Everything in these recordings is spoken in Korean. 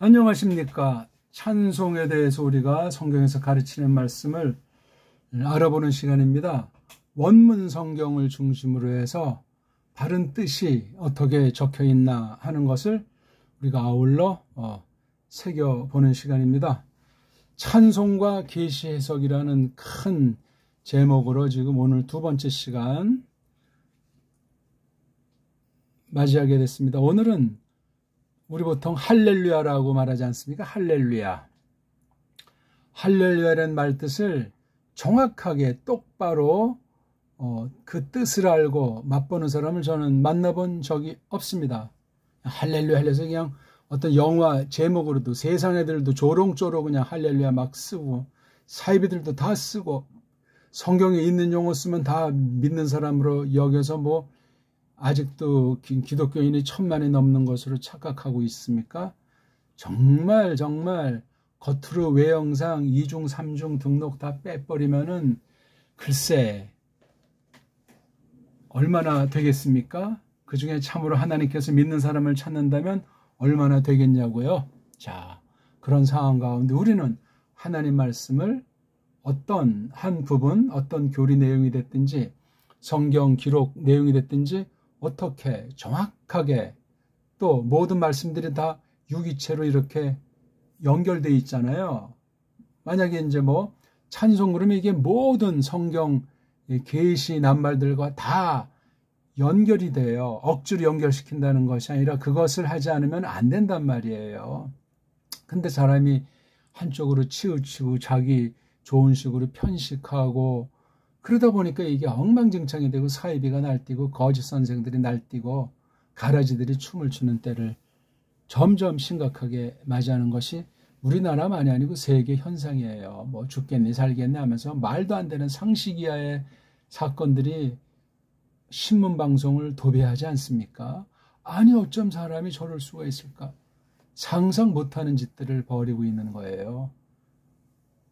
안녕하십니까. 찬송에 대해서 우리가 성경에서 가르치는 말씀을 알아보는 시간입니다. 원문 성경을 중심으로 해서 바른 뜻이 어떻게 적혀 있나 하는 것을 우리가 아울러 새겨보는 시간입니다. 찬송과 계시 해석이라는 큰 제목으로 지금 오늘 두 번째 시간 맞이하게 됐습니다. 오늘은 우리 보통 할렐루야라고 말하지 않습니까? 할렐루야. 할렐루야라는 말뜻을 정확하게 똑바로 그 뜻을 알고 맛보는 사람을 저는 만나본 적이 없습니다. 할렐루야 해서 그냥 어떤 영화 제목으로도 세상 애들도 조롱조롱 그냥 할렐루야 막 쓰고 사이비들도 다 쓰고 성경에 있는 용어 쓰면 다 믿는 사람으로 여겨서 뭐 아직도 기독교인이 1000만이 넘는 것으로 착각하고 있습니까? 정말 겉으로 외형상 2중 3중 등록 다 빼버리면은 글쎄 얼마나 되겠습니까? 그 중에 참으로 하나님께서 믿는 사람을 찾는다면 얼마나 되겠냐고요. 자, 그런 상황 가운데 우리는 하나님 말씀을 어떤 한 부분, 어떤 교리 내용이 됐든지 성경 기록 내용이 됐든지 어떻게 정확하게 또 모든 말씀들이 다 유기체로 이렇게 연결되어 있잖아요. 만약에 이제 뭐 찬송 그러면 이게 모든 성경 계시 낱말들과 다 연결이 돼요. 억지로 연결시킨다는 것이 아니라 그것을 하지 않으면 안 된단 말이에요. 근데 사람이 한쪽으로 치우치고 자기 좋은 식으로 편식하고 그러다 보니까 이게 엉망진창이 되고 사이비가 날뛰고 거짓 선생들이 날뛰고 가라지들이 춤을 추는 때를 점점 심각하게 맞이하는 것이 우리나라만이 아니고 세계 현상이에요. 뭐 죽겠니 살겠니 하면서 말도 안 되는 상식 이하의 사건들이 신문방송을 도배하지 않습니까? 아니 어쩜 사람이 저럴 수가 있을까? 상상 못하는 짓들을 벌이고 있는 거예요.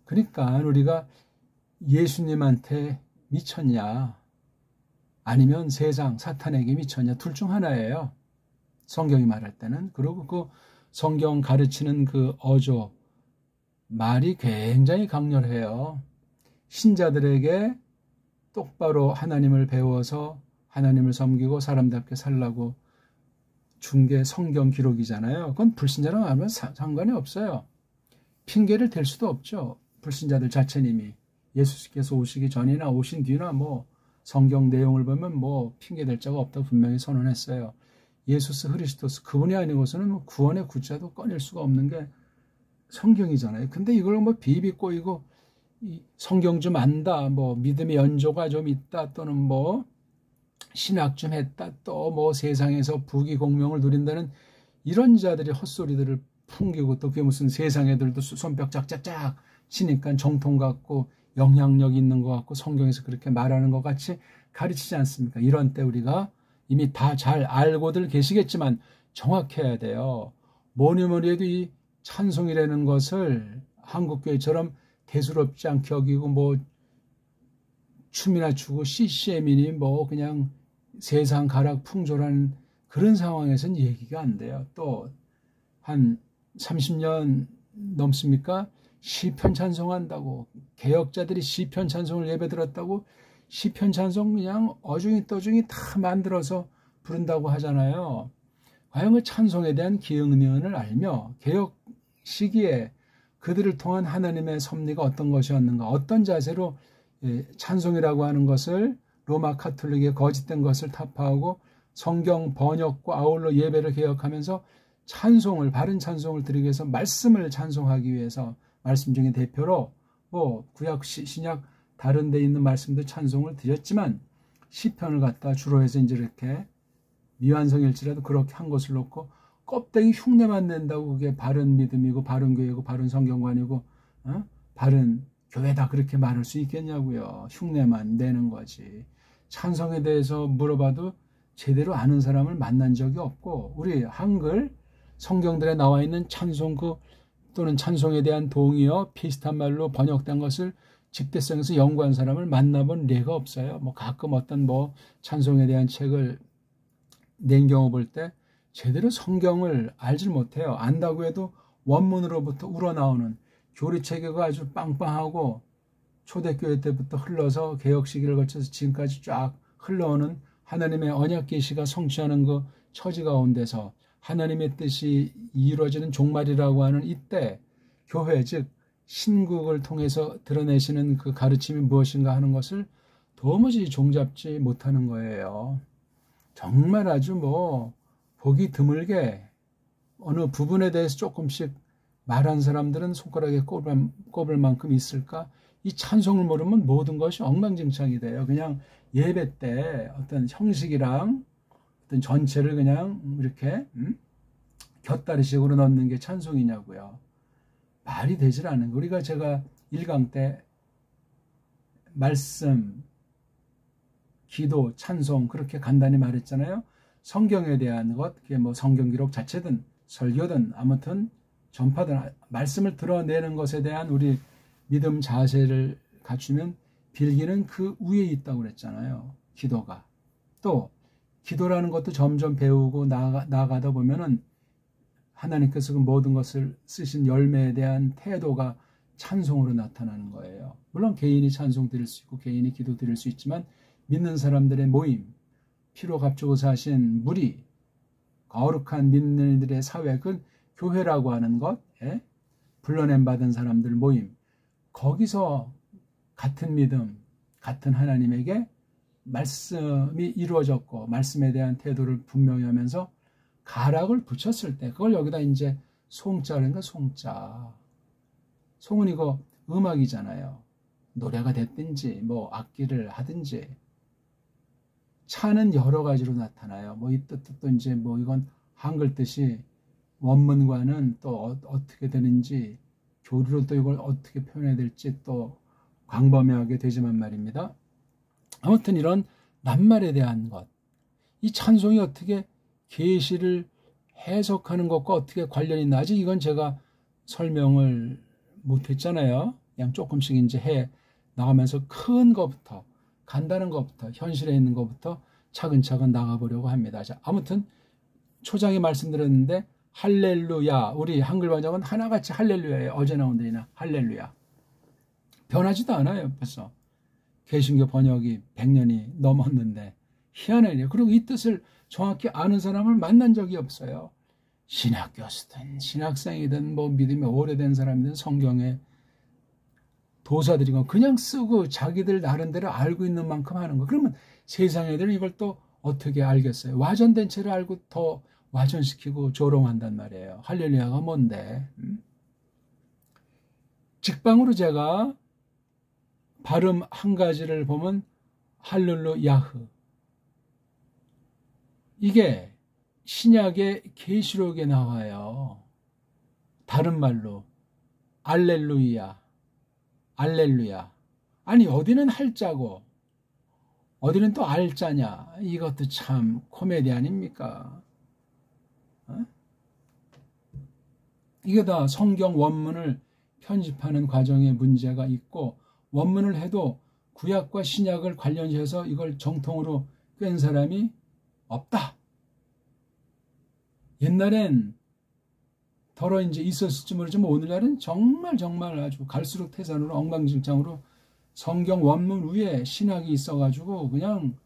그러니까 우리가 예수님한테 미쳤냐 아니면 세상 사탄에게 미쳤냐 둘 중 하나예요. 성경이 말할 때는. 그리고 그 성경 가르치는 그 어조 말이 굉장히 강렬해요. 신자들에게 똑바로 하나님을 배워서 하나님을 섬기고 사람답게 살라고 준 게 성경 기록이잖아요. 그건 불신자랑 하면 상관이 없어요. 핑계를 댈 수도 없죠. 불신자들 자체님이 예수께서 오시기 전이나 오신 뒤나 뭐 성경 내용을 보면 뭐 핑계댈 자가 없다고 분명히 선언했어요. 예수스 그리스도스 그분이 아니고서는 뭐 구원의 구자도 꺼낼 수가 없는 게 성경이잖아요. 근데 이걸 뭐 비비 꼬이고 성경 좀 안다, 뭐 믿음의 연조가 좀 있다, 또는 뭐 신학 좀 했다, 또 뭐 세상에서 부귀공명을 누린다는 이런 자들이 헛소리들을 풍기고 또 그게 무슨 세상 애들도 손뼉 짝짝짝 치니까 정통 같고 영향력 있는 것 같고 성경에서 그렇게 말하는 것 같이 가르치지 않습니까? 이런 때 우리가 이미 다 잘 알고들 계시겠지만 정확해야 돼요. 뭐니 해도 이 찬송이라는 것을 한국교회처럼 대수롭지 않게 여기고 뭐 춤이나 추고 CCM이니 뭐 그냥 세상 가락 풍조라는 그런 상황에서는 얘기가 안 돼요. 또 한 30년 넘습니까? 시편 찬송한다고 개혁자들이 시편 찬송을 예배 들었다고 시편 찬송 그냥 어중이 떠중이 다 만들어서 부른다고 하잖아요. 과연 그 찬송에 대한 기응리언을 알며 개혁 시기에 그들을 통한 하나님의 섭리가 어떤 것이었는가, 어떤 자세로 찬송이라고 하는 것을 로마 카톨릭의 거짓된 것을 타파하고 성경 번역과 아울러 예배를 개혁하면서 찬송을 바른 찬송을 드리기 위해서 말씀을 찬송하기 위해서 말씀 중에 대표로 뭐 구약 신약 다른 데 있는 말씀도 찬송을 드렸지만 시편을 갖다 주로 해서 이제 이렇게 미완성일지라도 그렇게 한 것을 놓고 껍데기 흉내만 낸다고 그게 바른 믿음이고 바른 교회고 바른 성경관이고 바른 교회다 그렇게 말할 수 있겠냐고요. 흉내만 내는 거지. 찬송에 대해서 물어봐도 제대로 아는 사람을 만난 적이 없고 우리 한글 성경들에 나와 있는 찬송 또는 찬송에 대한 동의어 비슷한 말로 번역된 것을 집대성에서 연구한 사람을 만나본例가 없어요. 뭐 가끔 어떤 뭐 찬송에 대한 책을 낸 경우 볼 때 제대로 성경을 알질 못해요. 안다고 해도 원문으로부터 우러나오는 교리체계가 아주 빵빵하고 초대교회 때부터 흘러서 개혁 시기를 거쳐서 지금까지 쫙 흘러오는 하나님의 언약 계시가 성취하는 그 처지 가운데서 하나님의 뜻이 이루어지는 종말이라고 하는 이때 교회 즉 신국을 통해서 드러내시는 그 가르침이 무엇인가 하는 것을 도무지 종잡지 못하는 거예요. 정말 아주 보기 드물게 어느 부분에 대해서 조금씩 말한 사람들은 손가락에 꼽을 만큼 있을까? 이 찬송을 모르면 모든 것이 엉망진창이 돼요. 그냥 예배 때 어떤 형식이랑 어떤 전체를 그냥 이렇게 곁다리식으로 넣는 게 찬송이냐고요. 말이 되질 않은 거. 우리가 제가 1강 때 말씀, 기도, 찬송 그렇게 간단히 말했잖아요. 성경에 대한 것, 그게 성경 기록 자체든 설교든 아무튼 전파든 말씀을 드러내는 것에 대한 우리 믿음 자세를 갖추면 빌기는 그 위에 있다고 그랬잖아요. 기도가. 또 기도라는 것도 점점 배우고 나아가다 보면은 하나님께서 그 모든 것을 쓰신 열매에 대한 태도가 찬송으로 나타나는 거예요. 물론 개인이 찬송 드릴 수 있고 개인이 기도 드릴 수 있지만 믿는 사람들의 모임, 피로 값주고 사신 무리, 거룩한 믿는 이들의 사회, 그 교회라고 하는 것, 불러냄 받은 사람들 모임, 거기서 같은 믿음, 같은 하나님에게 말씀이 이루어졌고 말씀에 대한 태도를 분명히 하면서 가락을 붙였을 때 그걸 여기다 이제 송자라는 송자. 송은 이거 음악이잖아요. 노래가 됐든지 악기를 하든지. 차는 여러 가지로 나타나요. 이 뜻도 이제 이건 한글 뜻이 원문과는 또 어떻게 되는지 교리로 또 이걸 어떻게 표현해야 될지 또 광범위하게 되지만 말입니다. 아무튼 이런 낱말에 대한 것, 이 찬송이 어떻게 계시를 해석하는 것과 어떻게 관련이 있나 아직 이건 제가 설명을 못했잖아요. 그냥 조금씩 이제 해 나가면서 큰 것부터 간단한 것부터 현실에 있는 것부터 차근차근 나가보려고 합니다. 자, 아무튼 초장에 말씀드렸는데 할렐루야, 우리 한글 번역은 하나같이 할렐루야예요. 어제 나온 데나 할렐루야. 변하지도 않아요. 벌써 개신교 번역이 100년이 넘었는데 희한하네요. 그리고 이 뜻을 정확히 아는 사람을 만난 적이 없어요. 신학교수든 신학생이든 믿음이 오래된 사람이든 성경에 도사들이건 그냥 쓰고 자기들 나름대로 알고 있는 만큼 하는 거. 그러면 세상 애들은 이걸 또 어떻게 알겠어요? 와전된 채로 알고 더 와전시키고 조롱한단 말이에요. 할렐루야가 뭔데? 직방으로 제가 발음 한 가지를 보면 할렐루야흐. 이게 신약의 계시록에 나와요. 다른 말로 알렐루야, 알렐루야. 아니 어디는 할자고 어디는 또 알자냐. 이것도 참 코미디 아닙니까? 이게 다 성경 원문을 편집하는 과정에 문제가 있고 원문을 해도 구약과 신약을 관련해서 이걸 정통으로 꿰는 사람이 없다. 옛날엔 더러 이제 있었을지 모르지만 오늘날은 정말 아주 갈수록 태산으로 엉망진창으로 성경 원문 위에 신학이 있어가지고 그냥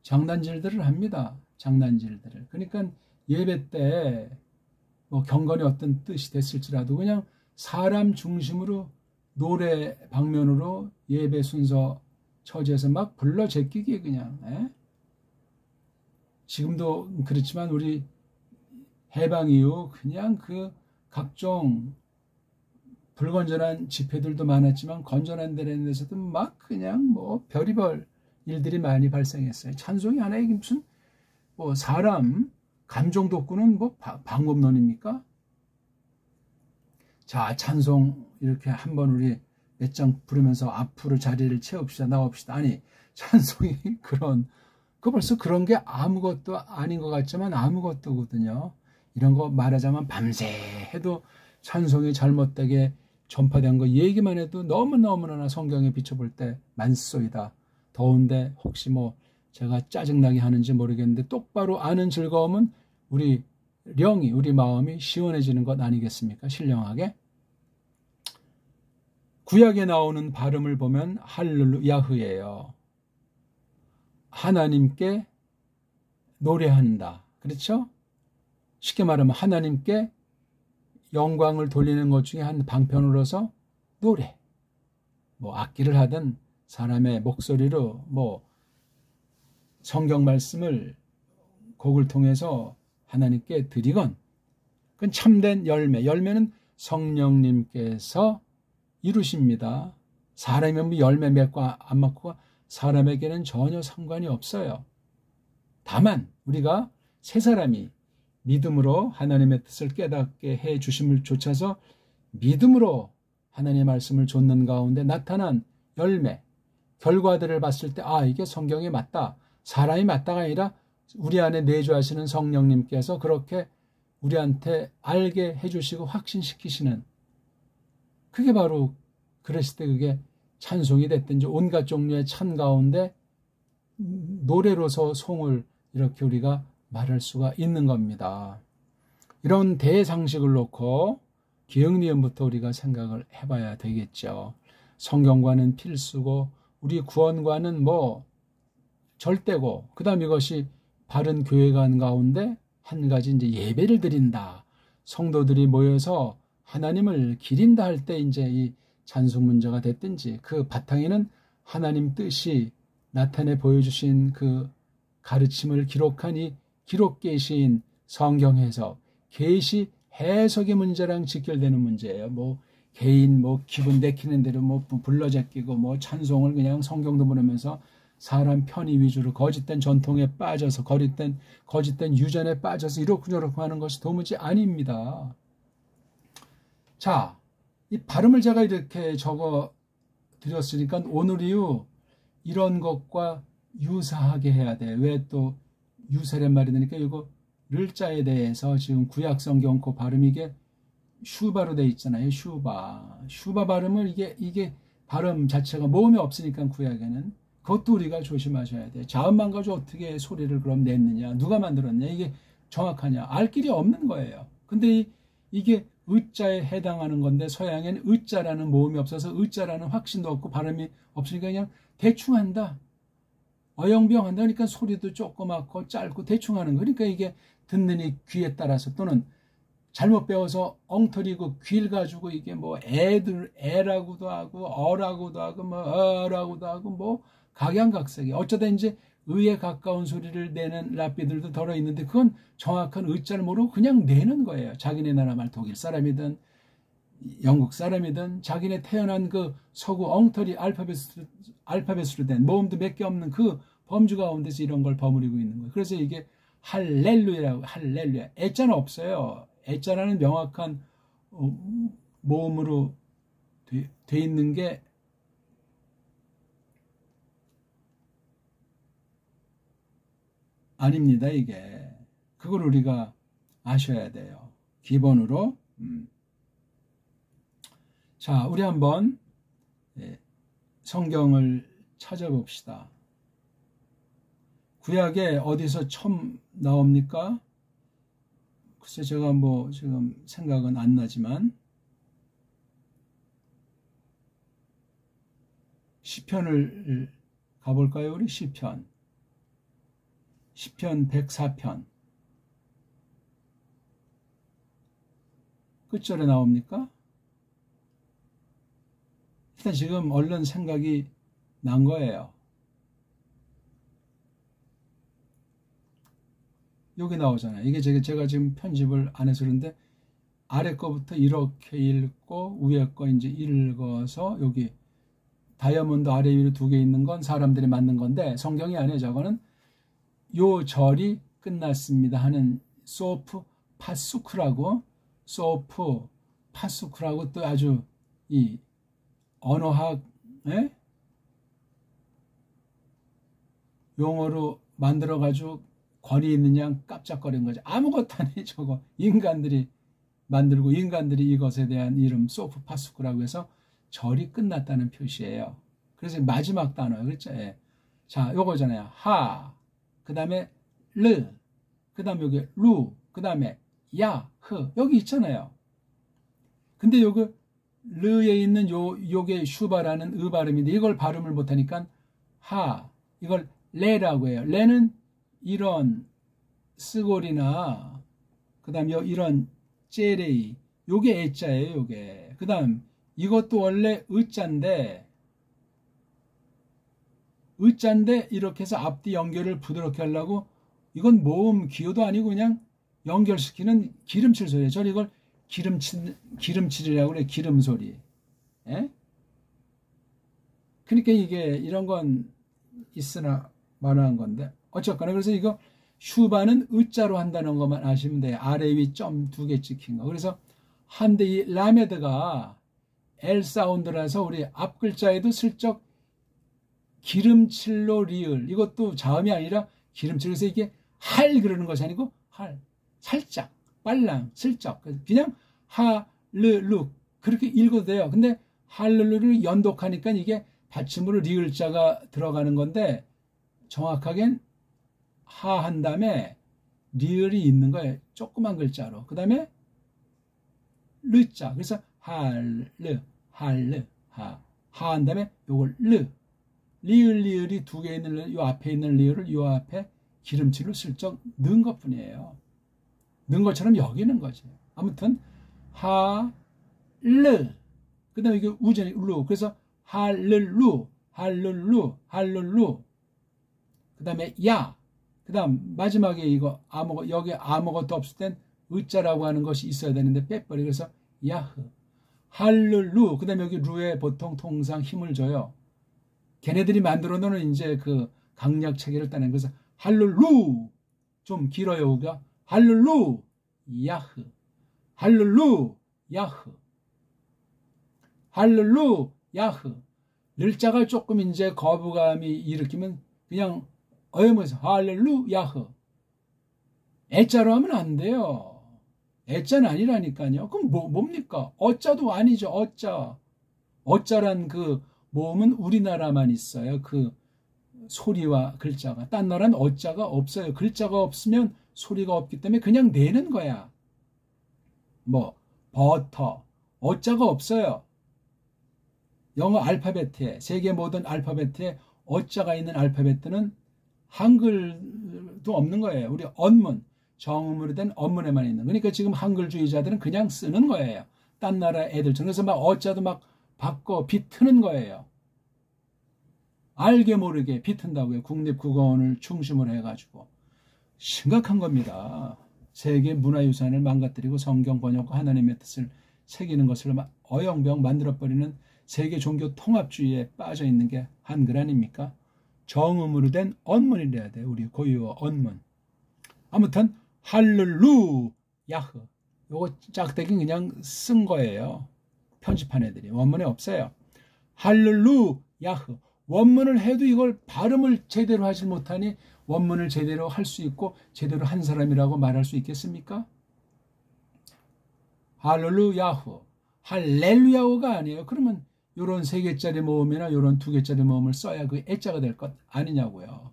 장난질들을 합니다. 장난질들을. 그러니까 예배 때 경건이 어떤 뜻이 됐을지라도 그냥 사람 중심으로 노래 방면으로 예배 순서 처지해서 막 불러 제끼기 그냥. 지금도 그렇지만 우리 해방 이후 그냥 그 각종 불건전한 집회들도 많았지만 건전한 데에서도 막 그냥 별의별 일들이 많이 발생했어요. 찬송이 하나의 무슨 사람 감정 돋구는 방법론입니까? 자, 찬송 이렇게 한번 우리 몇 장 부르면서 앞으로 자리를 채웁시다, 나옵시다. 아니 찬송이 그 벌써 그런 게 아무것도 아닌 것 같지만 아무것도거든요. 이런 거 말하자면 밤새 해도 찬송이 잘못되게 전파된 거 얘기만 해도 너무너무나 성경에 비춰볼 때 많소이다. 더운데 혹시 제가 짜증나게 하는지 모르겠는데 똑바로 아는 즐거움은 우리 령이 우리 마음이 시원해지는 것 아니겠습니까? 신령하게. 구약에 나오는 발음을 보면 할렐루야흐예요. 하나님께 노래한다. 그렇죠? 쉽게 말하면 하나님께 영광을 돌리는 것 중에 한 방편으로서 노래. 뭐 악기를 하든 사람의 목소리로 뭐 성경 말씀을 곡을 통해서 하나님께 드리건, 그건 참된 열매. 열매는 성령님께서 이루십니다. 사람이 뭐 열매 맺고 안 맺고 사람에게는 전혀 상관이 없어요. 다만 우리가 세 사람이 믿음으로 하나님의 뜻을 깨닫게 해 주심을 좇아서 믿음으로 하나님의 말씀을 좇는 가운데 나타난 열매, 결과들을 봤을 때 이게 성경에 맞다. 사람이 맞다가 아니라 우리 안에 내주하시는 성령님께서 그렇게 우리한테 알게 해주시고 확신시키시는, 그게 바로 그랬을 때 그게 찬송이 됐든지 온갖 종류의 찬 가운데 노래로서 송을 이렇게 우리가 말할 수가 있는 겁니다. 이런 대상식을 놓고 기흥리음부터 우리가 생각을 해봐야 되겠죠. 성경과는 필수고 우리 구원과는 뭐 절대고, 그 다음 이것이 바른 교회관 가운데 한 가지 이제 예배를 드린다. 성도들이 모여서 하나님을 기린다 할 때 이제 이 찬송 문제가 됐든지, 그 바탕에는 하나님 뜻이 나타내 보여주신 그 가르침을 기록한 이 기록 계시인 성경 해석, 계시 해석의 문제랑 직결되는 문제예요. 뭐 개인 뭐 기분 내키는 대로 뭐 불러 제끼고 뭐 찬송을 그냥 성경도 모르면서 사람 편의 위주로 거짓된 전통에 빠져서 거짓된 유전에 빠져서 이렇고 저렇고 하는 것이 도무지 아닙니다. 자, 이 발음을 제가 이렇게 적어 드렸으니까 오늘 이후 이런 것과 유사하게 해야 돼. 왜 또 유사란 말이 되니까 이거 를자에 대해서 지금 구약 성경 그 발음이 이게 슈바로 돼 있잖아요. 슈바 발음을 이게 발음 자체가 모음이 없으니까 구약에는 그것도 우리가 조심하셔야 돼. 자음만 가지고 어떻게 소리를 그럼 냈느냐, 누가 만들었냐, 이게 정확하냐, 알 길이 없는 거예요. 근데 이게 의자에 해당하는 건데 서양에는 의자라는 모음이 없어서 의자라는 확신도 없고 발음이 없으니까 그냥 대충 한다. 어영부영한다. 그러니까 소리도 조그맣고 짧고 대충 하는 거. 그러니까 이게 듣는 이 귀에 따라서, 또는 잘못 배워서 엉터리고 귀를 가지고 이게 뭐 애라고도 하고 어라고도 하고 뭐 어라고도 하고 뭐 각양각색이, 어쩌다 이제 의에 가까운 소리를 내는 랍비들도 덜어 있는데 그건 정확한 의자를 모르고 그냥 내는 거예요. 자기네 나라 말 독일 사람이든 영국 사람이든 자기네 태어난 그 서구 엉터리 알파벳으로 된 모음도 몇 개 없는 그 범주 가운데서 이런 걸 버무리고 있는 거예요. 그래서 이게 할렐루야라고, 할렐루야. 애자는 없어요. 애자라는 명확한 모음으로 돼 있는 게 아닙니다. 이게 그걸 우리가 아셔야 돼요. 기본으로. 자, 우리 한번 성경을 찾아봅시다. 구약에 어디서 처음 나옵니까? 글쎄 제가 뭐 지금 생각은 안 나지만 시편을 가볼까요? 우리 시편 104편 끝절에 나옵니까? 일단 지금 얼른 생각이 난 거예요. 여기 나오잖아요. 이게 제가 지금 편집을 안 해서 그런데 아래 거부터 이렇게 읽고 위에 거 이제 읽어서 여기 다이아몬드 아래 위로 두 개 있는 건 사람들이 만든 건데 성경이 아니에요. 저거는 요 절이 끝났습니다 하는 소프 파수크라고 또 아주 이 언어학 용어로 만들어 가지고 권위 있는 양 깜짝거린 거죠. 아무것도 아니에요. 저거 인간들이 만들고 인간들이 이것에 대한 이름 소프 파수크라고 해서 절이 끝났다는 표시예요. 그래서 마지막 단어예요. 그렇죠? 예. 자, 요거잖아요. 하, 그 다음에 르, 그 다음에 여기 루, 그 다음에 야, 흐 여기 있잖아요. 근데 요거 르에 있는 요게 슈바라는 으 발음인데 이걸 발음을 못하니까 하 이걸 레라고 해요. 레는 이런 스골이나 그다음 이런 째레이 요게 애자예요. 요게 그다음 이것도 원래 으자인데 이렇게 해서 앞뒤 연결을 부드럽게 하려고 이건 모음 기호도 아니고 그냥 연결시키는 기름칠 소리예요. 저는 이걸 기름칠이라고 그래요. 기름 소리. 예? 그러니까 이게 이런 건 있으나 마나한 건데 어쨌거나 그래서 이거 슈바는 으자로 한다는 것만 아시면 돼요. 아래 위 점 2개 찍힌 거. 그래서 한데 이 라메드가 L 사운드라서 우리 앞 글자에도 슬쩍 기름칠로 리을 이것도 자음이 아니라 기름칠. 그래서 이게 할 그러는 것이 아니고 할 살짝 빨랑 슬쩍 그냥 하르루 그렇게 읽어도 돼요. 근데 할르루를 연독하니까 이게 받침으로 리을자가 들어가는 건데 정확하게는 하 한 다음에 리을이 있는 거예요. 조그만 글자로. 그 다음에 르자. 그래서 할르 하 한 다음에 요걸 리을이 2개 있는 요 앞에 있는 리을을 요 앞에 기름칠로 슬쩍 넣은 것 뿐이에요. 넣은 것처럼 여기는 거지. 아무튼 할르 그 다음에 이게 우전이 루. 그래서 할르루 그 다음에 야. 그 다음 마지막에 이거 여기 아무것도 없을 땐 으자라고 하는 것이 있어야 되는데 빼버리. 그래서 야흐 할르루. 그 다음에 여기 루에 보통 통상 힘을 줘요. 걔네들이 만들어 놓은 이제 그 강약 체계를 따낸. 그래서 할렐루 좀 길어요. 우리가 할렐루 야흐 할렐루 야흐 할렐루 야흐. 늘자가 조금 이제 거부감이 일으키면 그냥 어여면서 할렐루 야흐. 애자로 하면 안 돼요. 애자는 아니라니까요. 그럼 뭡니까? 어자도 아니죠. 어자란 그 모음은 우리나라만 있어요. 그 소리와 글자가. 딴 나라는 어자가 없어요. 글자가 없으면 소리가 없기 때문에 그냥 내는 거야. 뭐 버터 어자가 없어요. 영어 알파벳에 세계 모든 알파벳에 어자가 있는 알파벳은 한글도 없는 거예요. 우리 언문 정음으로 된 언문에만 있는. 그러니까 지금 한글주의자들은 그냥 쓰는 거예요. 딴 나라 애들처럼. 그래서 막 어자도 막 바꿔 비트는 거예요. 알게 모르게 비튼다고요. 국립국어원을 중심으로 해가지고. 심각한 겁니다. 세계 문화유산을 망가뜨리고 성경 번역과 하나님의 뜻을 새기는 것을 어영병 만들어버리는 세계 종교 통합주의에 빠져있는 게 한글 아닙니까? 정음으로 된 언문이래야 돼. 우리 고유어 언문. 아무튼 할렐루 야흐. 요거 짝대기 그냥 쓴 거예요. 편집한 애들이. 원문에 없어요. 할렐루 야흐. 원문을 해도 이걸 발음을 제대로 하지 못하니 원문을 제대로 할 수 있고 제대로 한 사람이라고 말할 수 있겠습니까? 할렐루 야흐. 할렐루야호가 아니에요. 그러면 요런 3개짜리 모음이나 요런 2개짜리 모음을 써야 그 애자가 될 것 아니냐고요.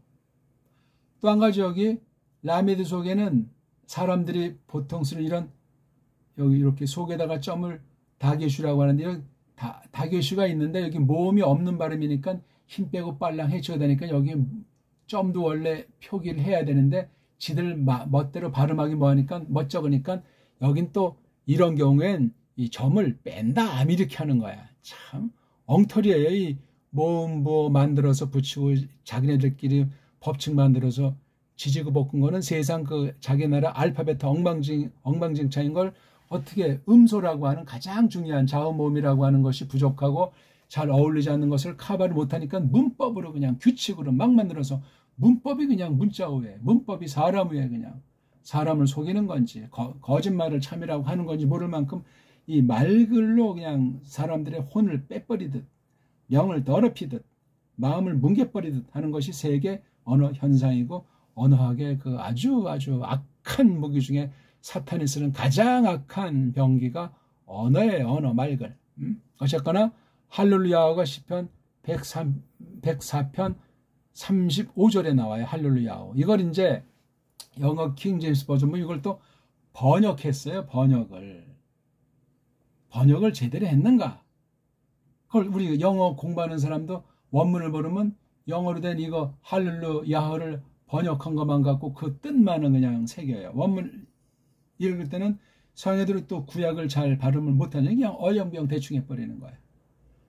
또 한 가지 여기 라메드 속에는 사람들이 보통 쓰는 이런 여기 이렇게 속에다가 점을 다게슈라고 하는데 다게슈가 있는데 여기 모음이 없는 발음이니까 힘 빼고 빨랑 해쳐야 되니까 여기 점도 원래 표기를 해야 되는데 지들 멋대로 발음하기 뭐하니까 멋쩍으니까 여긴 또 이런 경우엔 이 점을 뺀다 이렇게 하는 거야. 참 엉터리예요. 이 모음 뭐 만들어서 붙이고 자기네들끼리 법칙 만들어서 지지고 볶은 거는 세상 그 자기 나라 알파벳 엉망진창인 걸 어떻게 음소라고 하는 가장 중요한 자음모음이라고 하는 것이 부족하고 잘 어울리지 않는 것을 커버를 못하니까 문법으로 그냥 규칙으로 막 만들어서 문법이 그냥 문자 위에 문법이 사람 위에 그냥 사람을 속이는 건지 거짓말을 참이라고 하는 건지 모를 만큼 이 말글로 그냥 사람들의 혼을 빼버리듯 명을 더럽히듯 마음을 뭉개버리듯 하는 것이 세계 언어 현상이고 언어학의 그 아주 악한 무기 중에 사탄이 쓰는 가장 악한 병기가 언어예요. 언어 말글. 어쨌거나 할렐루야가 시편 104편 35절에 나와요. 할렐루야. 이걸 이제 영어 킹 제임스 버전 이걸 또 번역했어요. 번역을 제대로 했는가? 그걸 우리 영어 공부하는 사람도 원문을 모르면 영어로 된 이거 할렐루야를 번역한 것만 갖고 그 뜻만은 그냥 새겨요. 원문 읽을 때는 성애들이 또 구약을 잘 발음을 못하냐 그냥 어영부영 대충 해버리는 거예요.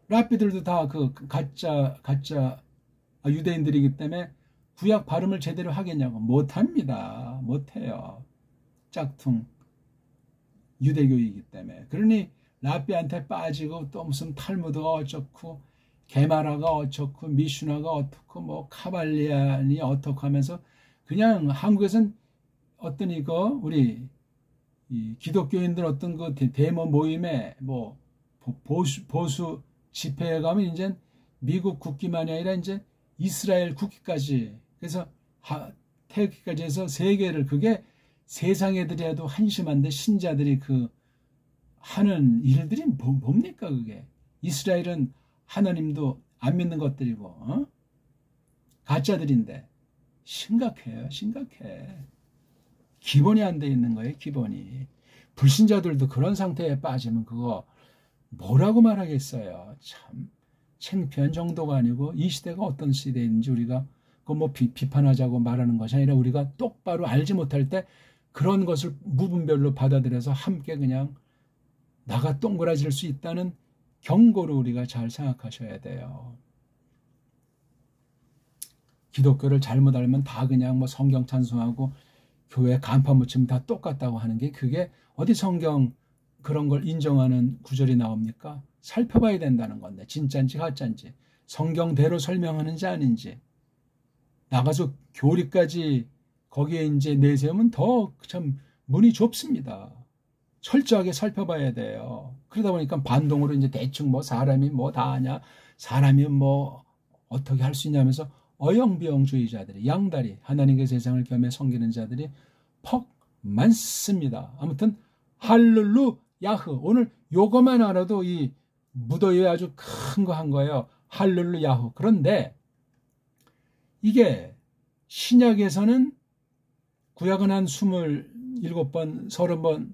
랍비들도 다 그 가짜 유대인들이기 때문에 구약 발음을 제대로 하겠냐고 못합니다. 못해요. 짝퉁 유대교이기 때문에. 그러니 랍비한테 빠지고 또 무슨 탈무드가 어쩌고 게마라가 어쩌고 미슈나가 어떻고 뭐 카발리안이 어떻고 하면서 그냥 한국에선 어떤 이거 우리 이 기독교인들 어떤 그 데모 모임에 뭐 보수 집회에 가면 이제 미국 국기만이 아니라 이제 이스라엘 국기까지 그래서 태극기까지 해서 세계를 그게 세상 애들이 해도 한심한데 신자들이 그 하는 일들이 뭡니까 그게. 이스라엘은 하나님도 안 믿는 것들이고 가짜들인데 심각해요. 심각해. 기본이 안 돼 있는 거예요. 기본이. 불신자들도 그런 상태에 빠지면 그거 뭐라고 말하겠어요. 참 창피한 정도가 아니고 이 시대가 어떤 시대인지 우리가 그 뭐 비판하자고 말하는 것이 아니라 우리가 똑바로 알지 못할 때 그런 것을 무분별로 받아들여서 함께 그냥 나가 동그라질 수 있다는 경고를 우리가 잘 생각하셔야 돼요. 기독교를 잘못 알면 다 그냥 뭐 성경 찬송하고 교회 간판 묻히면 다 똑같다고 하는 게 그게 어디 성경 그런 걸 인정하는 구절이 나옵니까? 살펴봐야 된다는 건데 진짜인지 가짜인지 성경대로 설명하는지 아닌지 나가서 교리까지 거기에 이제 내세우면 더 참 문이 좁습니다. 철저하게 살펴봐야 돼요. 그러다 보니까 반동으로 이제 대충 뭐 사람이 뭐 다 아냐 사람이 뭐 어떻게 할 수 있냐면서 어영비영주의자들이 양다리 하나님의 세상을 겸해 섬기는 자들이 퍽 많습니다. 아무튼 할렐루야흐 오늘 요거만 알아도 이 무더위에 아주 큰 거 한 거예요. 할렐루야흐. 그런데 이게 신약에서는 구약은 한 27번, 30번,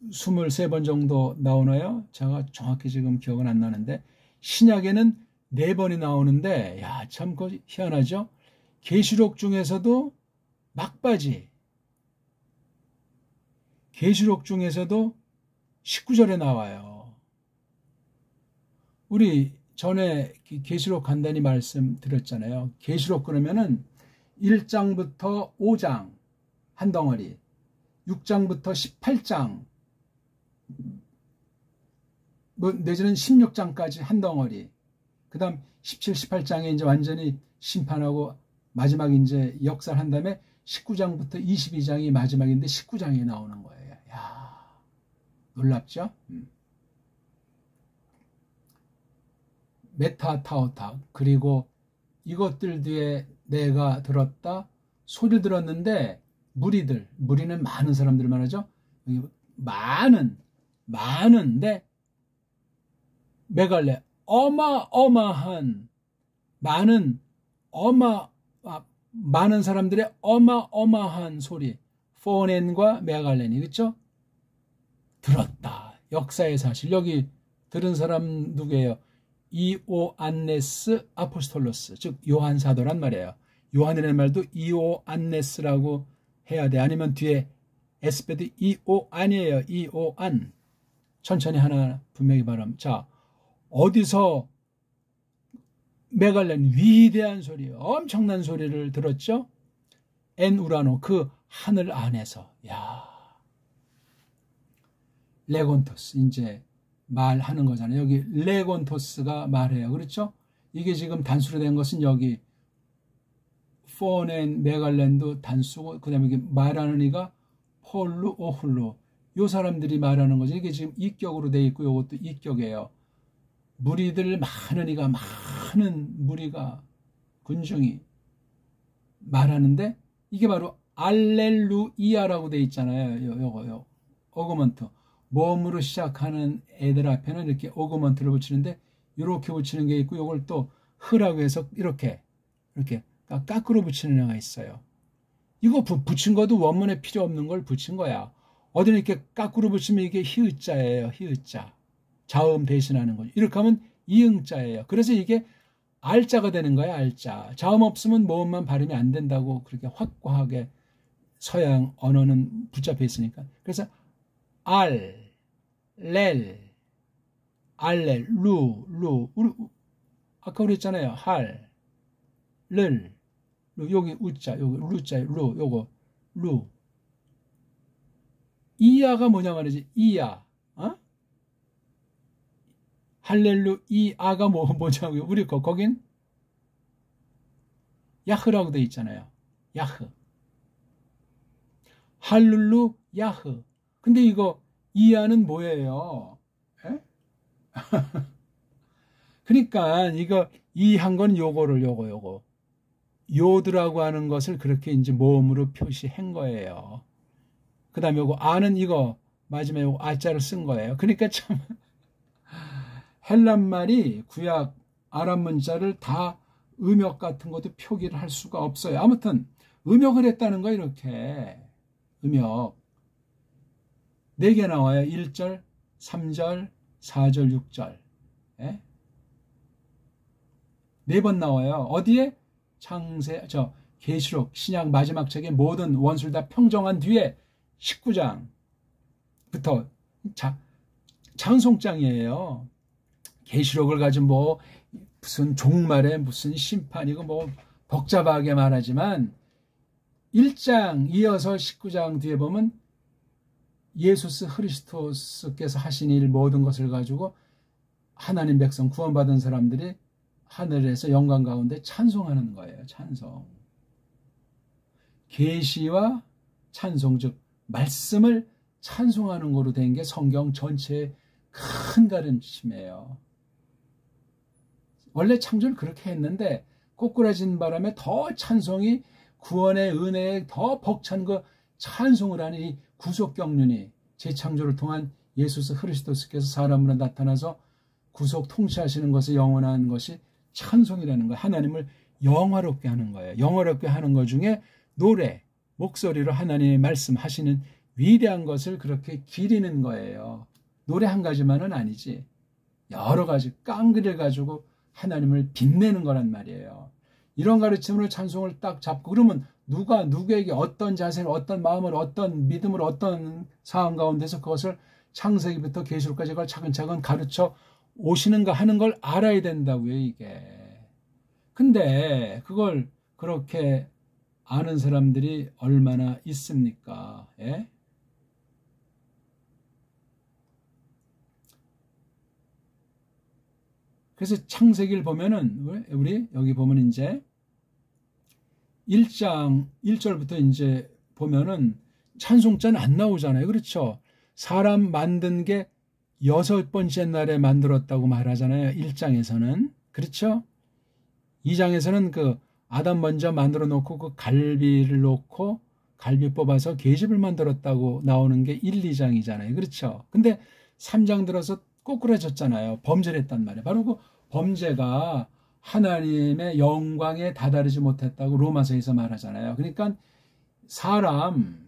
23번 정도 나오나요? 제가 정확히 지금 기억은 안 나는데 신약에는 4번이 나오는데 야, 참 그거 희한하죠? 계시록 중에서도 막바지 계시록 중에서도 19절에 나와요. 우리 전에 계시록 간단히 말씀드렸잖아요. 계시록 그러면은 1장부터 5장 한 덩어리, 6장부터 18장, 뭐 내지는 16장까지 한 덩어리, 그 다음 17, 18장에 이제 완전히 심판하고 마지막 이제 역사를 한 다음에 19장부터 22장이 마지막인데 19장에 나오는 거예요. 야, 놀랍죠? 메타타오타. 그리고 이것들 뒤에 내가 들었다. 소리 들었는데 무리는 많은 사람들 말하죠. 많은데 메갈레 어마어마한 많은 사람들의 어마어마한 소리 포넨과 메갈렌이 그렇죠? 들었다. 역사의 사실. 여기 들은 사람 누구예요? 이오안네스 아포스톨로스, 즉 요한 사도란 말이에요. 요한이라는 말도 이오안네스라고 해야 돼. 아니면 뒤에 에스페드 이오안이에요. 이오안. 천천히 하나 분명히 발음. 자, 어디서 메갈렌 위대한 소리, 엄청난 소리를 들었죠? 엔 우라노, 그 하늘 안에서. 야, 레곤토스 이제 말하는 거잖아요. 여기 레곤토스가 말해요. 그렇죠? 이게 지금 단수로 된 것은 여기 포넨 메갈렌도 단수고 그 다음에 말하는 이가 폴루 오훌루 요 사람들이 말하는 거죠. 이게 지금 이격으로 돼 있고 이것도 이격이에요. 무리들 많은 이가 많은 무리가 군중이 말하는데 이게 바로 알렐루이아라고 돼 있잖아요. 요거 어그먼트. 모음으로 시작하는 애들 앞에는 이렇게 오그먼트를 붙이는데 이렇게 붙이는 게 있고 이걸 또 흐라고 해서 이렇게 까꾸로 붙이는 애가 있어요. 이거 붙인 것도 원문에 필요 없는 걸 붙인 거야. 어디는 이렇게 까꾸로 붙이면 이게 히읗자예요. 히읗자. 자음 대신하는 거죠. 이렇게 하면 이응자예요. 그래서 이게 알자가 되는 거예요. 알자. 자음 없으면 모음만 발음이 안 된다고 그렇게 확고하게 서양 언어는 붙잡혀 있으니까. 그래서 알, 렐, 알렐, 루. 아까 우리 했잖아요. 할, 를, 루. 여기 우자, 여기 루자에 루, 요거 루. 이야가 뭐냐 말이지. 이야. 어? 할렐루 이아가 뭐냐고요. 우리 거긴 야흐라고 돼 있잖아요. 야흐. 할룰루 야흐. 근데 이거 이하는 뭐예요? 에? 그러니까 이거 이한 건 요거 요드라고 하는 것을 그렇게 이제 모음으로 표시한 거예요. 그다음에 요거 아는 이거 마지막에 요거 아자를 쓴 거예요. 그러니까 참 헬란 말이 구약 아람 문자를 다 음역 같은 것도 표기를 할 수가 없어요. 아무튼 음역을 했다는 거 이렇게 음역 4개 나와요. 1절, 3절, 4절, 6절. 예? 4번 나와요. 어디에? 계시록 신약 마지막 책의 모든 원수를 다 평정한 뒤에 19장부터 찬송장이에요. 계시록을 가지고 무슨 종말에 무슨 심판이고 복잡하게 말하지만 1장 이어서 19장 뒤에 보면 예수스 그리스도께서 하신 일 모든 것을 가지고 하나님 백성 구원받은 사람들이 하늘에서 영광 가운데 찬송하는 거예요. 찬송. 계시와 찬송, 즉 말씀을 찬송하는 거로 된 게 성경 전체의 큰 가르침이에요. 원래 창조를 그렇게 했는데 꼬꾸라진 바람에 더 찬송이 구원의 은혜에 더 벅찬 그 찬송을 하는 이 구속 경륜이 재창조를 통한 예수 그리스도께서 사람으로 나타나서 구속 통치하시는 것을 영원한 것이 찬송이라는 거예요. 하나님을 영화롭게 하는 거예요. 영화롭게 하는 것 중에 노래, 목소리로 하나님의 말씀하시는 위대한 것을 그렇게 기리는 거예요. 노래 한 가지만은 아니지. 여러 가지 깡그리를 가지고 하나님을 빛내는 거란 말이에요. 이런 가르침으로 찬송을 딱 잡고 그러면 누가 누구에게 어떤 자세로 어떤 마음으로 어떤 믿음으로 어떤 상황 가운데서 그것을 창세기부터 계시록까지 그걸 차근차근 가르쳐 오시는가 하는 걸 알아야 된다고요. 이게. 근데 그걸 그렇게 아는 사람들이 얼마나 있습니까? 예? 그래서 창세기를 보면은 우리 여기 보면 이제 1장 1절부터 이제 보면은 찬송자는 안 나오잖아요. 그렇죠? 사람 만든 게 6번째 날에 만들었다고 말하잖아요. 1장에서는. 그렇죠? 2장에서는 그 아담 먼저 만들어 놓고 그 갈비를 놓고 갈비 뽑아서 계집을 만들었다고 나오는 게 1, 2장이잖아요. 그렇죠? 근데 3장 들어서 꼬꾸라졌잖아요. 범죄를 했단 말이에요. 바로 그 범죄가 하나님의 영광에 다다르지 못했다고 로마서에서 말하잖아요. 그러니까 사람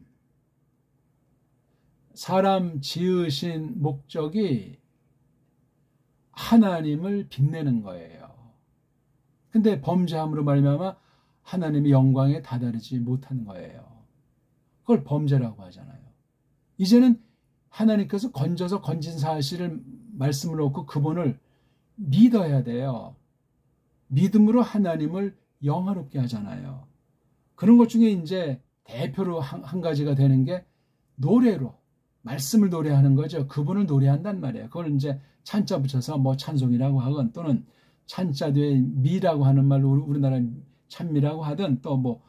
지으신 목적이 하나님을 빛내는 거예요. 근데 범죄함으로 말미암아 하나님의 영광에 다다르지 못하는 거예요. 그걸 범죄라고 하잖아요. 이제는 하나님께서 건진 사실을 말씀을 놓고 그분을 믿어야 돼요. 믿음으로 하나님을 영화롭게 하잖아요. 그런 것 중에 이제 대표로 한 가지가 되는 게 노래로 말씀을 노래하는 거죠. 그분을 노래한단 말이에요. 그걸 이제 찬자 붙여서 뭐 찬송이라고 하건 또는 찬자 뒤에 미라고 하는 말로 우리나라 찬미라고 하든 또 뭐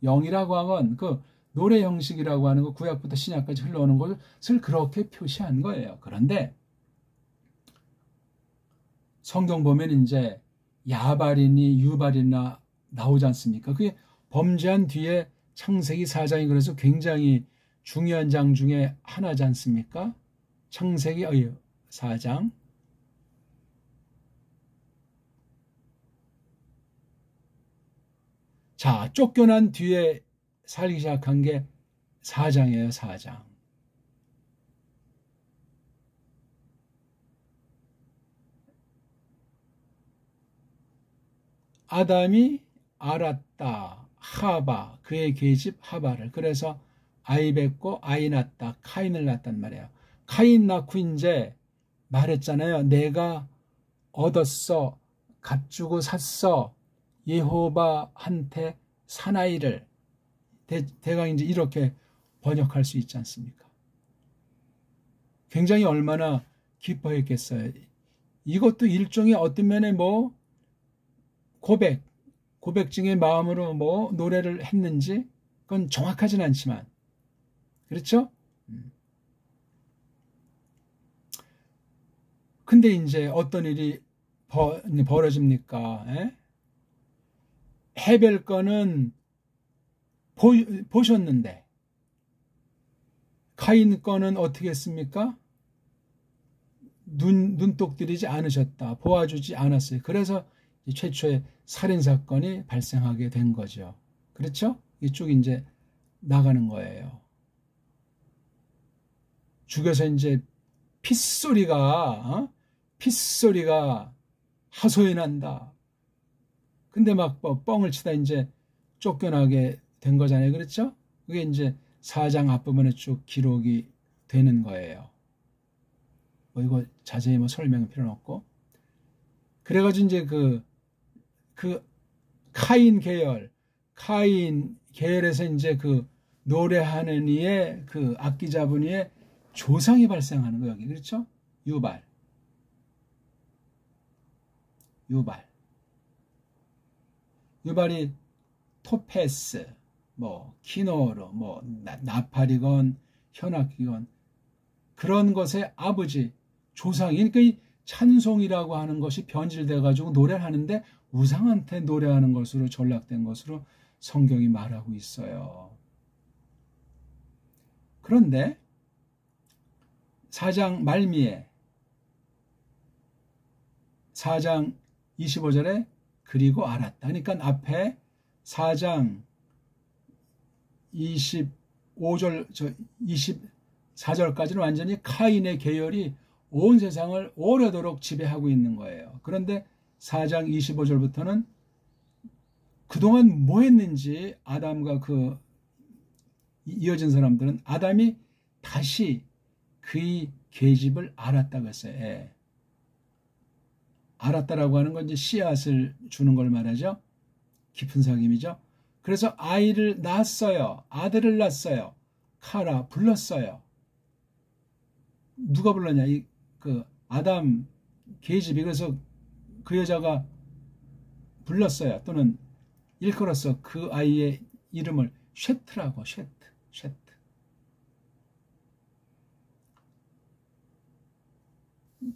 영이라고 하건 그 노래 형식이라고 하는 거 구약부터 신약까지 흘러오는 것을 그렇게 표시한 거예요. 그런데 성경 보면 이제 야발이니 유발이나 나오지 않습니까? 그게 범죄한 뒤에 창세기 4장이 그래서 굉장히 중요한 장 중에 하나지 않습니까? 창세기 4장. 자, 쫓겨난 뒤에 살기 시작한 게 4장이에요. 4장. 아담이 알았다. 하바, 그의 계집 하바를. 그래서 아이 뵙고 아이 낳았다. 카인을 낳았단 말이에요. 카인 낳고 이제 말했잖아요. 내가 얻었어. 값 주고 샀어. 여호와한테 사나이를. 대강 이제 이렇게 번역할 수 있지 않습니까? 굉장히 얼마나 기뻐했겠어요. 이것도 일종의 어떤 면에 뭐 고백증의 마음으로 뭐 노래를 했는지 그건 정확하진 않지만 그렇죠? 근데 이제 어떤 일이 벌어집니까? 헤벨 거는 보셨는데 카인 거는 어떻게 했습니까? 눈독 들이지 않으셨다. 보아주지 않았어요. 그래서 최초의 살인사건이 발생하게 된 거죠. 그렇죠? 이쪽 이제 나가는 거예요. 죽여서 이제 핏소리가 하소연한다. 근데 막 뻥을 치다 이제 쫓겨나게 된 거잖아요. 그렇죠? 그게 이제 4장 앞부분에 쭉 기록이 되는 거예요. 뭐 이거 자세히 뭐 설명은 필요는 없고. 그래가지고 이제 그 카인 계열에서 이제 그 노래하는 이의 그 악기 잡은 이의 조상이 발생하는 거 여기. 그렇죠? 유발이 토페스, 뭐 키노르, 뭐 나팔이건 현악기건 그런 것의 아버지 조상이. 그러니까 이 찬송이라고 하는 것이 변질돼 가지고 노래를 하는데 우상한테 노래하는 것으로 전락된 것으로 성경이 말하고 있어요. 그런데 4장 말미에 4장 25절에 그리고 알았다. 그러니까 앞에 4장 25절, 24절까지는 완전히 카인의 계열이 온 세상을 오래도록 지배하고 있는 거예요. 그런데 4장 25절부터는 그동안 뭐 했는지 아담과 그 이어진 사람들은 아담이 다시 그의 계집을 알았다고 했어요. 알았다라고 하는 건 이제 씨앗을 주는 걸 말하죠. 깊은 sak임이죠. 그래서 아이를 낳았어요. 아들을 낳았어요. 카라 불렀어요. 누가 불렀냐? 그 아담 계집이. 그래서 그 여자가 불렀어요. 또는 일컬어서 그 아이의 이름을 쉐트라고. 쉐트.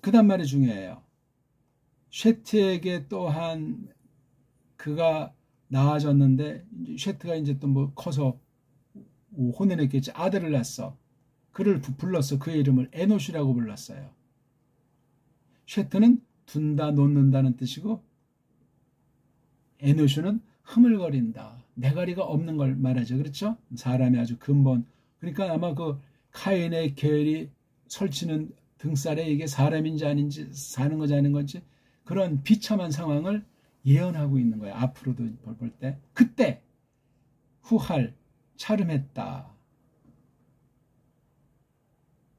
그 다음 말이 중요해요. 쉐트에게 또한 그가 낳아졌는데 쉐트가 이제 또 뭐 커서 혼내냈겠지. 아들을 낳았어. 그를 불렀어. 그의 이름을 에노시라고 불렀어요. 쉐트는 둔다, 놓는다는 뜻이고 에노시는 흐물거린다. 매가리가 없는 걸 말하죠. 그렇죠? 사람의 아주 근본. 그러니까 아마 그 카인의 계열이 설치는 등살에 이게 사람인지 아닌지 사는 건지 아닌 건지 그런 비참한 상황을 예언하고 있는 거예요. 앞으로도 볼 때. 그때 후할 차름했다.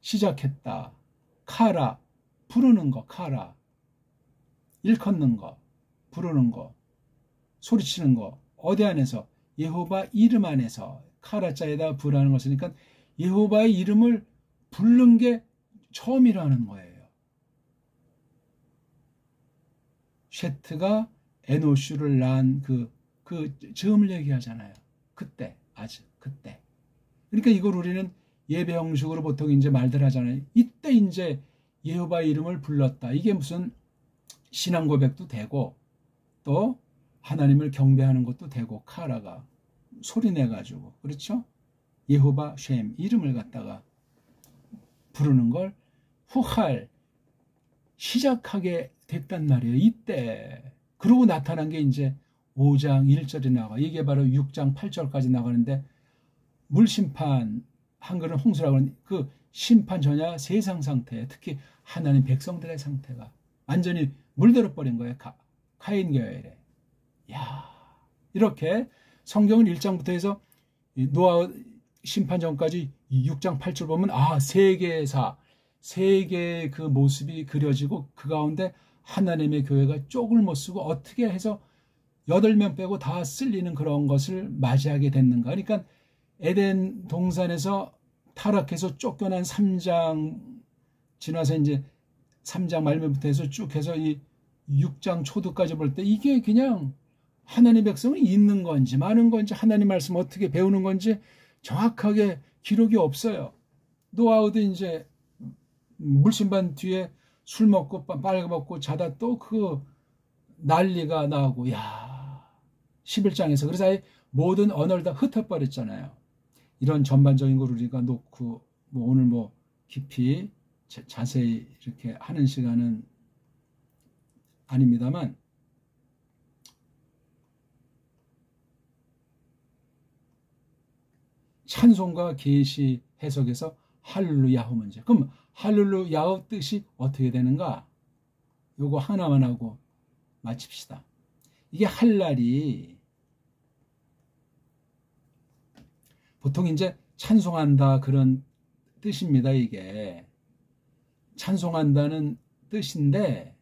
시작했다. 카라 부르는 거. 카라 일컫는 거. 부르는 거. 소리치는 거. 어디 안에서? 여호와 이름 안에서. 카라자에다 부라는 것이니까 여호와의 이름을 부른 게 처음이라는 거예요. 쉐트가 에노슈를 낳은 그 즈음을 얘기하잖아요. 그때, 아주 그때. 그러니까 이걸 우리는 예배 형식으로 보통 이제 말들 하잖아요. 이때 이제 여호와의 이름을 불렀다. 이게 무슨 신앙 고백도 되고 또 하나님을 경배하는 것도 되고 카라가 소리 내가지고 그렇죠? 여호와 쉔 이름을 갖다가 부르는 걸 후할 시작하게 됐단 말이에요. 이때. 그러고 나타난 게 이제 5장 1절이 나와. 이게 바로 6장 8절까지 나가는데 물심판 한글은 홍수라고 하는 그 심판 전야 세상 상태, 특히 하나님 백성들의 상태가 완전히 물들어 버린 거예요. 카인 계열에. 야, 이렇게 성경은 1장부터 해서 노아 심판 전까지 6장 8절 보면 세계의 그 모습이 그려지고 그 가운데 하나님의 교회가 쪽을 못 쓰고 어떻게 해서 8명 빼고 다 쓸리는 그런 것을 맞이하게 됐는가. 그러니까 에덴 동산에서 타락해서 쫓겨난 3장 지나서 이제 3장 말미부터 해서 쭉 해서 이 6장 초두까지 볼 때 이게 그냥 하나님 백성은 있는 건지 많은 건지 하나님 말씀 어떻게 배우는 건지 정확하게 기록이 없어요. 노아우도 이제 물심반 뒤에 술 먹고 빨아먹고 자다 또 그 난리가 나고, 야, 11장에서 그래서 아예 모든 언어를 다 흩어버렸잖아요. 이런 전반적인 걸 우리가 놓고 오늘 깊이 자세히 이렇게 하는 시간은 아닙니다만, 찬송과 계시 해석에서 할렐루야호 문제. 그럼 할렐루야호 뜻이 어떻게 되는가? 요거 하나만 하고 마칩시다. 이게 할랄이 보통 이제 찬송한다 그런 뜻입니다. 이게 찬송한다는 뜻인데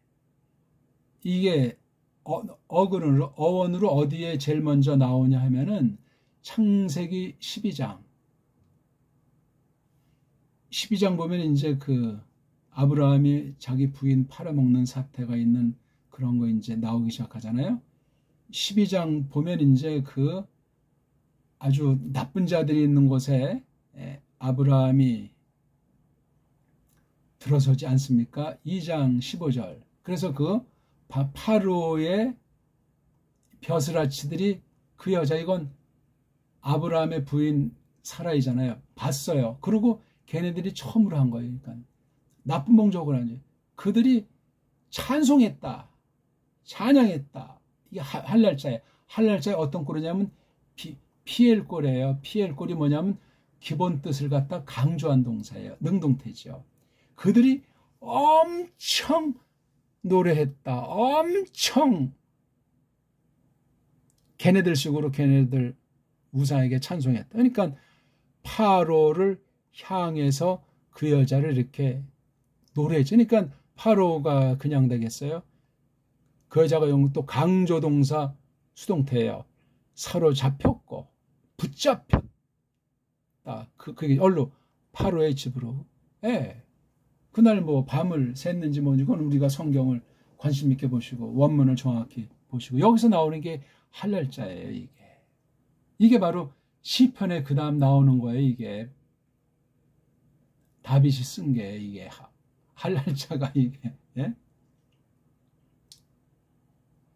이게 어원으로 어디에 제일 먼저 나오냐 하면은 창세기 12장 보면 이제 그 아브라함이 자기 부인 팔아먹는 사태가 있는 그런 거 이제 나오기 시작하잖아요. 12장 보면 이제 그 아주 나쁜 자들이 있는 곳에 아브라함이 들어서지 않습니까? 2장 15절. 그래서 그 파로의 벼슬아치들이 그 여자, 이건 아브라함의 부인 사라이잖아요. 봤어요. 그리고 걔네들이 처음으로 한 거예요. 그러니까 나쁜 목적으로 하지. 그들이 찬송했다, 찬양했다. 이게 할랄자예요. 할랄자에 어떤 꼴이냐면 피엘꼴이에요. 피엘꼴이 뭐냐면 기본 뜻을 갖다 강조한 동사예요. 능동태죠. 그들이 엄청 노래했다. 엄청 걔네들식으로 걔네들 우상에게 찬송했다. 그러니까 파로를 향해서 그 여자를 이렇게 노래했죠. 그러니까 파로가 그냥 되겠어요? 그 여자가 또 강조동사 수동태예요. 사로잡혔고 붙잡혔다. 그게 얼로 파로의 집으로. 예. 그날 밤을 샜는지 뭔지 그건 우리가 성경을 관심 있게 보시고 원문을 정확히 보시고 여기서 나오는 게 할랄자예요. 이게 바로 시편에 그 다음 나오는 거예요. 이게 다윗이 쓴 게 이게 할랄자가 이게. 예?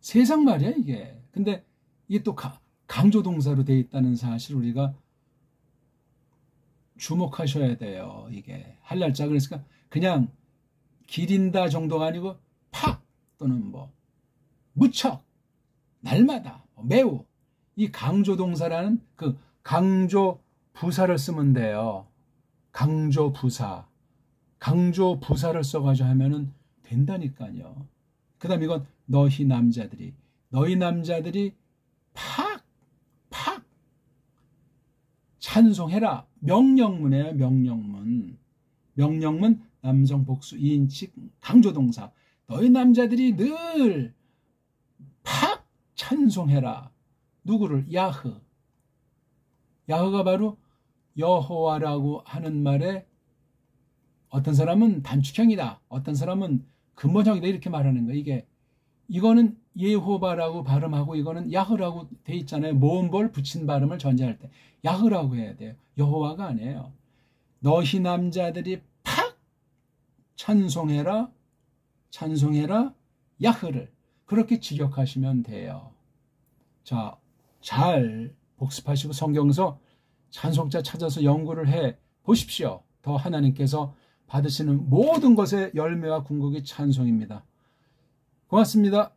세상 말이야 이게. 근데 이게 또 강조동사로 되어 있다는 사실 우리가 주목하셔야 돼요. 이게 할랄자. 그러니까 그냥 기린다 정도가 아니고 팍 또는 무척 날마다 매우 이 강조동사라는 그 강조 부사를 쓰면 돼요. 강조 부사를 써가지고 하면은 된다니까요. 그 다음 이건 너희 남자들이 팍 찬송해라. 명령문이에요. 명령문 남성 복수 2인칭 강조동사. 너희 남자들이 늘 팍 찬송해라. 누구를? 야흐가 바로 여호와라고 하는 말에 어떤 사람은 단축형이다. 어떤 사람은 근본형이다. 이렇게 말하는 거예요. 이거는 예호바라고 발음하고 이거는 야흐라고 돼 있잖아요. 모음볼 붙인 발음을 전제할 때 야흐라고 해야 돼요. 여호와가 아니에요. 너희 남자들이 팍 찬송해라 야흐를 그렇게 직역하시면 돼요. 자, 잘 복습하시고 성경에서 찬송자 찾아서 연구를 해 보십시오. 더 하나님께서 받으시는 모든 것의 열매와 궁극이 찬송입니다. 고맙습니다.